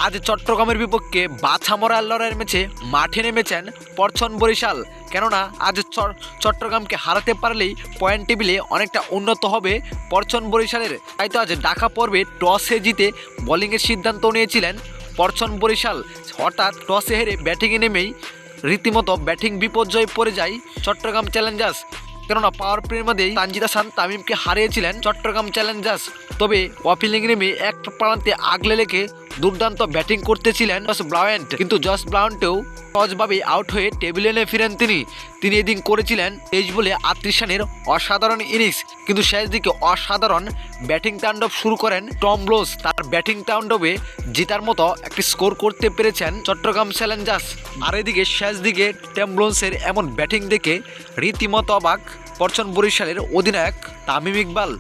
আজ চট্টগ্রামের বিপক্ষে বাছামরার লড়াইয়ের ম্যাচে মাঠে নেমেছেন পরছন বরিশাল। কেননা আজ চট্টগ্রামকে হারাতে পারলেই পয়েন্ট টেবিলে অনেকটা উন্নত হবে পরছন বরিশালের। তাই তো আজ ঢাকা পর্বে টসে জিতে বোলিংয়ের সিদ্ধান্ত নিয়েছিলেন পরছন বরিশাল। হঠাৎ টসে হেরে ব্যাটিংয়ে নেমেই রীতিমতো ব্যাটিং বিপর্যয়ে পড়ে যায় চট্টগ্রাম চ্যালেঞ্জার্স। কেননা পাওয়ার প্লের মধ্যেই তানজিদ হাসান তামিমকে হারিয়েছিলেন চট্টগ্রাম চ্যালেঞ্জার্স। তবে ওপেনিং নেমে এক প্রান্তে আগলে রেখে দুর্দান্ত ব্যাটিং করতেছিলেন জস ব্রায়ান্ট, কিন্তু জস ব্রায়ান্টও সহজভাবে আউট হয়ে টেবিলে ফিরেন তিনি এদিন করেছিলেন 23 বলে 38 রানের অসাধারণ ইনিংস। কিন্তু শেষ দিকে অসাধারণ ব্যাটিং তাণ্ডব শুরু করেন টম ব্লোস। তার ব্যাটিং তাণ্ডবে জেতার মতো একটি স্কোর করতে পেরেছেন চট্টগ্রাম চ্যালেঞ্জার্স। আর এদিকে শেষ দিকে টম ব্লোসের এমন ব্যাটিং দেখে রীতিমতো অবাক পরছন বরিশালের অধিনায়ক তামিম ইকবাল।